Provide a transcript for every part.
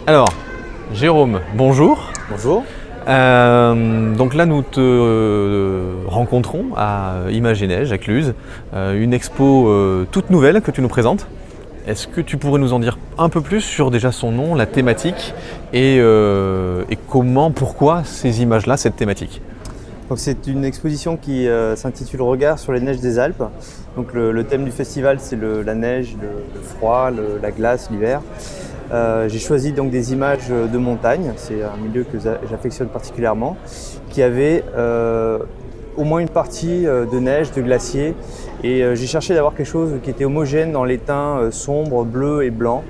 Alors, Jérôme, bonjour. Bonjour. Donc là, nous te rencontrons à Imagenet, à Cluses, une expo toute nouvelle que tu nous présentes. Est-ce que tu pourrais nous en dire un peu plus sur déjà son nom, la thématique et comment, pourquoi ces images-là, cette thématique? Donc c'est une exposition qui s'intitule Regard sur les neiges des Alpes. Donc le thème du festival, c'est la neige, le froid, la glace, l'hiver. J'ai choisi donc des images de montagne, c'est un milieu que j'affectionne particulièrement, qui avait au moins une partie de neige, de glacier, et j'ai cherché d'avoir quelque chose qui était homogène dans les teints sombres, bleus et blancs,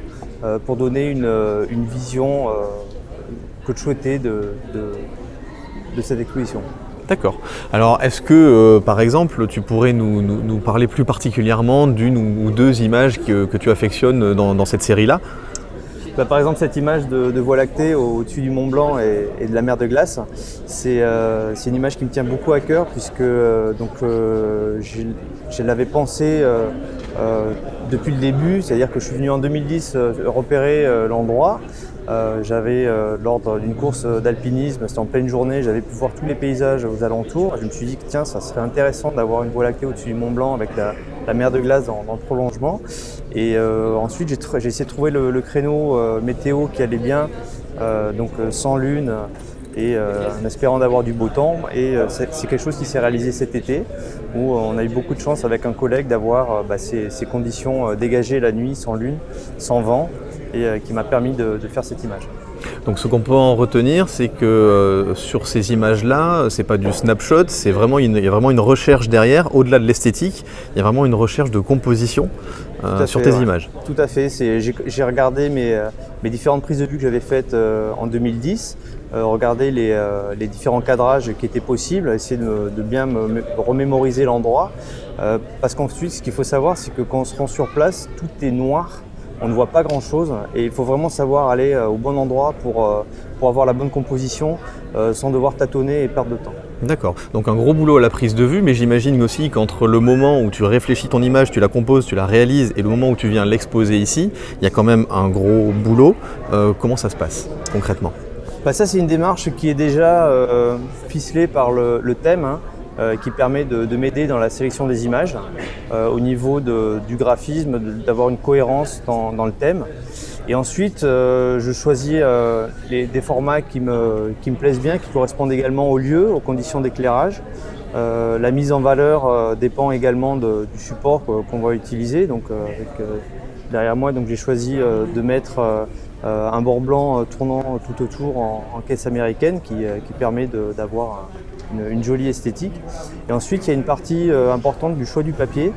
pour donner une vision que je souhaitais de cette exposition. D'accord. Alors, est-ce que, par exemple, tu pourrais nous parler plus particulièrement d'une ou deux images que tu affectionnes dans cette série-là? Par exemple, cette image de Voie lactée au-dessus du Mont Blanc et de la mer de glace, c'est une image qui me tient beaucoup à cœur puisque je l'avais pensée depuis le début, c'est-à-dire que je suis venu en 2010 repérer l'endroit. J'avais, lors d'une course d'alpinisme, c'était en pleine journée, j'avais pu voir tous les paysages aux alentours. Je me suis dit que tiens, ça serait intéressant d'avoir une Voie lactée au-dessus du Mont Blanc avec la mer de glace dans le prolongement. Et ensuite, j'ai essayé de trouver le créneau météo qui allait bien, sans lune et en espérant d'avoir du beau temps. Et c'est quelque chose qui s'est réalisé cet été, où on a eu beaucoup de chance avec un collègue d'avoir ces conditions dégagées la nuit, sans lune, sans vent, et qui m'a permis de faire cette image. Donc ce qu'on peut en retenir, c'est que sur ces images-là, c'est pas du snapshot, il y a vraiment une recherche derrière, au-delà de l'esthétique, il y a vraiment une recherche de composition sur tes images. Tout à fait, j'ai regardé mes différentes prises de vue que j'avais faites en 2010, regarder les différents cadrages qui étaient possibles, essayer de bien me remémoriser l'endroit, parce qu'ensuite ce qu'il faut savoir, c'est que quand on se rend sur place, tout est noir. On ne voit pas grand chose et il faut vraiment savoir aller au bon endroit pour avoir la bonne composition sans devoir tâtonner et perdre de temps. D'accord, donc un gros boulot à la prise de vue, mais j'imagine aussi qu'entre le moment où tu réfléchis ton image, tu la composes, tu la réalises et le moment où tu viens l'exposer ici, il y a quand même un gros boulot. Comment ça se passe concrètement? Ça, c'est une démarche qui est déjà ficelée par le thème. Qui permet de m'aider dans la sélection des images, au niveau du graphisme, d'avoir une cohérence dans le thème. Et ensuite, je choisis des formats qui me plaisent bien, qui correspondent également au lieu, aux conditions d'éclairage. La mise en valeur dépend également du support qu'on va utiliser. Donc, derrière moi, j'ai choisi de mettre un bord blanc tournant tout autour en caisse américaine qui permet d'avoir une jolie esthétique. Et ensuite, il y a une partie importante du choix du papier.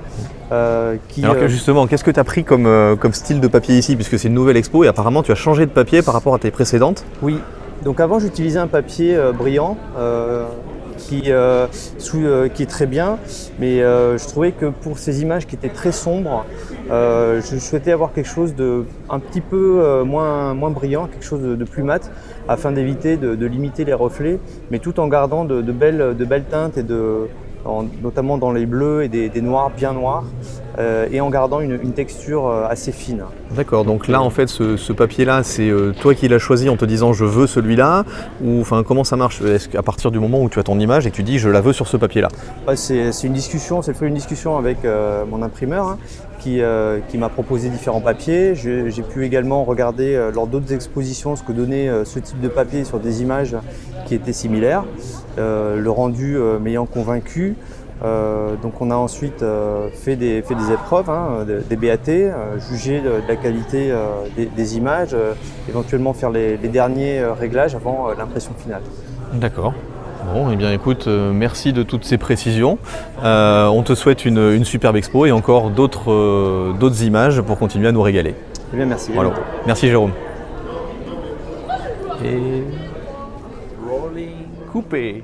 Alors justement, qu'est-ce que tu as pris comme style de papier ici, puisque c'est une nouvelle expo et apparemment tu as changé de papier par rapport à tes précédentes? Oui, donc avant j'utilisais un papier brillant qui est très bien, mais je trouvais que pour ces images qui étaient très sombres, je souhaitais avoir quelque chose de un petit peu moins brillant, quelque chose de plus mat, afin d'éviter de limiter les reflets, mais tout en gardant de belles teintes, notamment dans les bleus et des noirs bien noirs, et en gardant une texture assez fine. D'accord, donc là en fait ce papier-là, c'est toi qui l'as choisi en te disant je veux celui-là, ou comment ça marche? Est-ce qu'à partir du moment où tu as ton image et que tu dis je la veux sur ce papier-là? C'est une discussion, c'est le fruit d'une discussion avec mon imprimeur qui m'a proposé différents papiers. J'ai pu également regarder lors d'autres expositions ce que donnait ce type de papier sur des images qui étaient similaires, le rendu m'ayant convaincu. Donc on a ensuite fait des épreuves, des BAT, juger de la qualité des images, éventuellement faire les derniers réglages avant l'impression finale. D'accord. Bon, eh bien écoute, merci de toutes ces précisions. On te souhaite une superbe expo et encore d'autres images pour continuer à nous régaler. Eh bien merci. Voilà. Merci Jérôme. Et coupé.